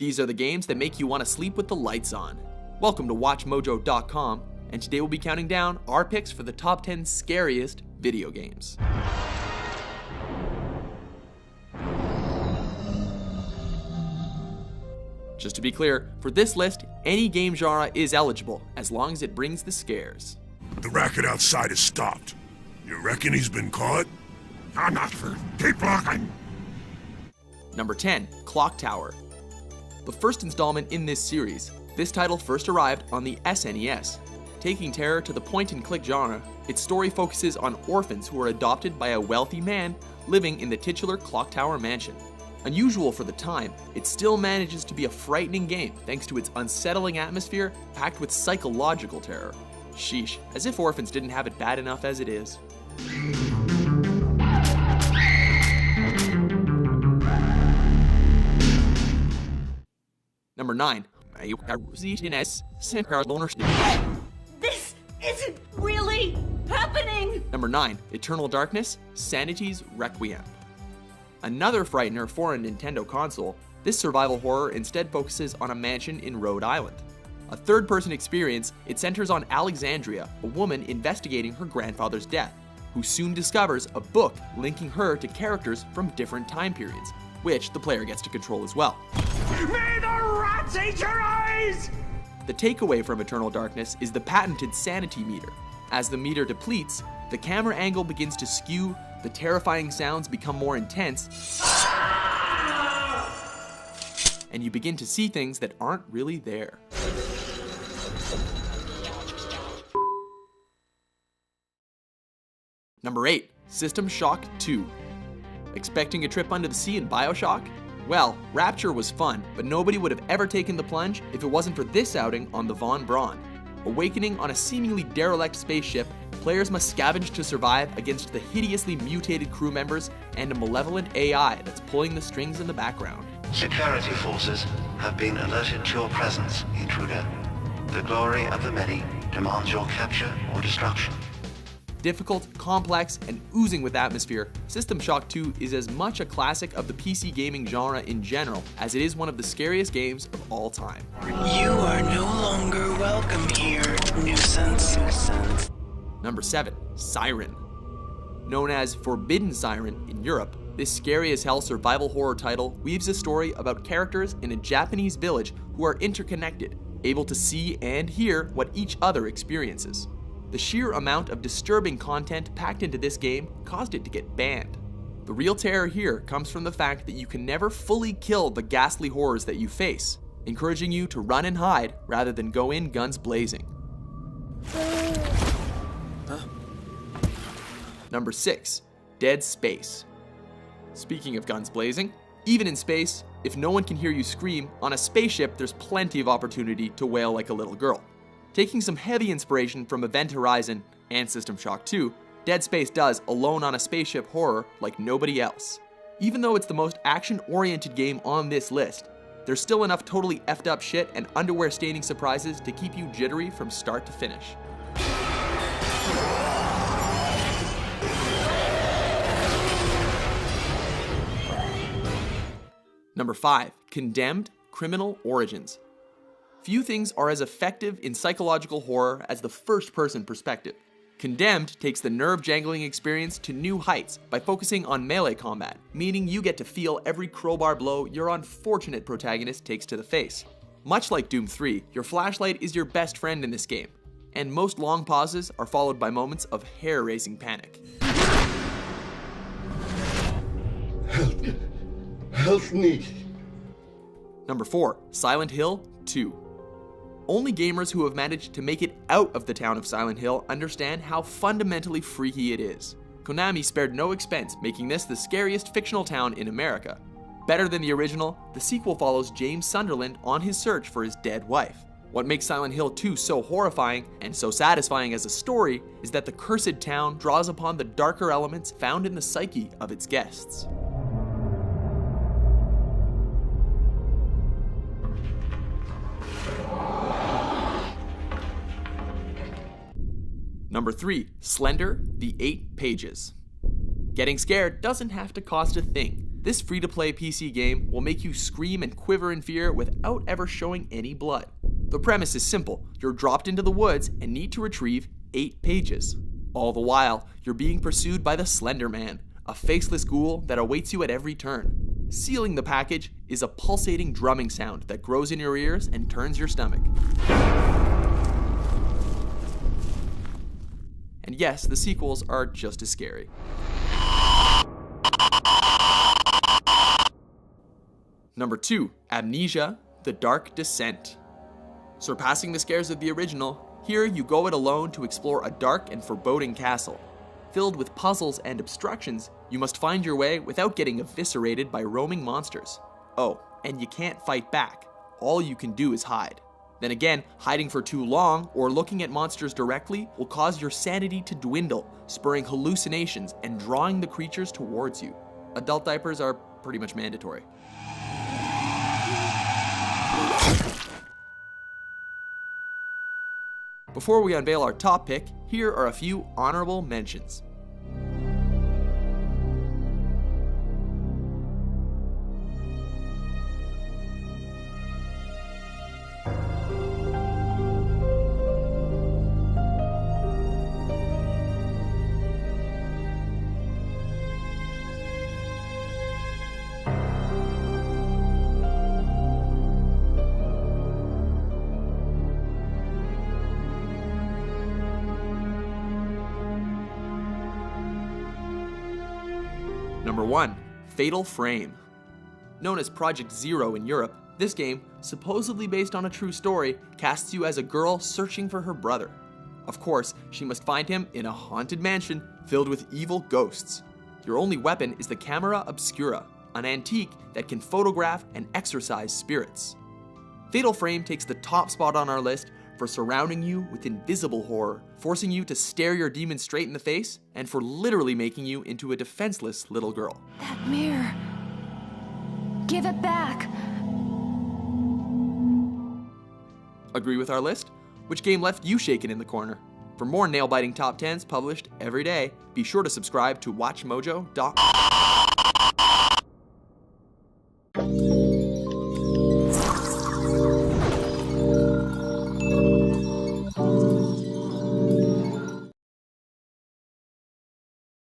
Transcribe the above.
These are the games that make you want to sleep with the lights on. Welcome to WatchMojo.com, and today we'll be counting down our picks for the top 10 scariest video games. Just to be clear, for this list, any game genre is eligible, as long as it brings the scares. The racket outside has stopped. You reckon he's been caught? I'm not sure. Keep looking. Number 10, Clock Tower. The first installment in this series, this title first arrived on the SNES. Taking terror to the point-and-click genre, its story focuses on orphans who are adopted by a wealthy man living in the titular Clock Tower mansion. Unusual for the time, it still manages to be a frightening game thanks to its unsettling atmosphere packed with psychological terror. Sheesh, as if orphans didn't have it bad enough as it is. Number 9. This isn't really happening! Number 9. Eternal Darkness, Sanity's Requiem. Another frightener for a Nintendo console, this survival horror instead focuses on a mansion in Rhode Island. A third-person experience, it centers on Alexandria, a woman investigating her grandfather's death, who soon discovers a book linking her to characters from different time periods, which the player gets to control as well. May the rats eat your eyes! The takeaway from Eternal Darkness is the patented sanity meter. As the meter depletes, the camera angle begins to skew, the terrifying sounds become more intense, and you begin to see things that aren't really there. Number 8, System Shock 2. Expecting a trip under the sea in BioShock? Well, Rapture was fun, but nobody would have ever taken the plunge if it wasn't for this outing on the Von Braun. Awakening on a seemingly derelict spaceship, players must scavenge to survive against the hideously mutated crew members and a malevolent AI that's pulling the strings in the background. Security forces have been alerted to your presence, intruder. The glory of the many demands your capture or destruction. Difficult, complex, and oozing with atmosphere, System Shock 2 is as much a classic of the PC gaming genre in general as it is one of the scariest games of all time. You are no longer welcome here, nuisance. Number 7, Siren. Known as Forbidden Siren in Europe, this scary-as-hell survival horror title weaves a story about characters in a Japanese village who are interconnected, able to see and hear what each other experiences. The sheer amount of disturbing content packed into this game caused it to get banned. The real terror here comes from the fact that you can never fully kill the ghastly horrors that you face, encouraging you to run and hide rather than go in guns blazing. Number 6, Dead Space. Speaking of guns blazing, even in space, if no one can hear you scream, on a spaceship there's plenty of opportunity to wail like a little girl. Taking some heavy inspiration from Event Horizon and System Shock 2, Dead Space does Alone on a Spaceship horror like nobody else. Even though it's the most action-oriented game on this list, there's still enough totally effed up shit and underwear-staining surprises to keep you jittery from start to finish. Number 5, Condemned: Criminal Origins. Few things are as effective in psychological horror as the first-person perspective. Condemned takes the nerve-jangling experience to new heights by focusing on melee combat, meaning you get to feel every crowbar blow your unfortunate protagonist takes to the face. Much like Doom 3, your flashlight is your best friend in this game, and most long pauses are followed by moments of hair-raising panic. Help me. Number 4, Silent Hill 2. Only gamers who have managed to make it out of the town of Silent Hill understand how fundamentally freaky it is. Konami spared no expense making this the scariest fictional town in America. Better than the original, the sequel follows James Sunderland on his search for his dead wife. What makes Silent Hill 2 so horrifying and so satisfying as a story is that the cursed town draws upon the darker elements found in the psyche of its guests. Number 3, Slender: The 8 Pages. Getting scared doesn't have to cost a thing. This free-to-play PC game will make you scream and quiver in fear without ever showing any blood. The premise is simple. You're dropped into the woods and need to retrieve 8 pages. All the while, you're being pursued by the Slender Man, a faceless ghoul that awaits you at every turn. Sealing the package is a pulsating drumming sound that grows in your ears and turns your stomach. And yes, the sequels are just as scary. Number 2, Amnesia: The Dark Descent. Surpassing the scares of the original, here you go it alone to explore a dark and foreboding castle. Filled with puzzles and obstructions, you must find your way without getting eviscerated by roaming monsters. Oh, and you can't fight back. All you can do is hide. Then again, hiding for too long or looking at monsters directly will cause your sanity to dwindle, spurring hallucinations and drawing the creatures towards you. Adult diapers are pretty much mandatory. Before we unveil our top pick, here are a few honorable mentions. Number 1, Fatal Frame. Known as Project Zero in Europe, this game, supposedly based on a true story, casts you as a girl searching for her brother. Of course, she must find him in a haunted mansion filled with evil ghosts. Your only weapon is the camera obscura, an antique that can photograph and exorcise spirits. Fatal Frame takes the top spot on our list for surrounding you with invisible horror, forcing you to stare your demon straight in the face, and for literally making you into a defenseless little girl. That mirror. Give it back. Agree with our list? Which game left you shaken in the corner? For more nail-biting top 10s published every day, be sure to subscribe to WatchMojo.com.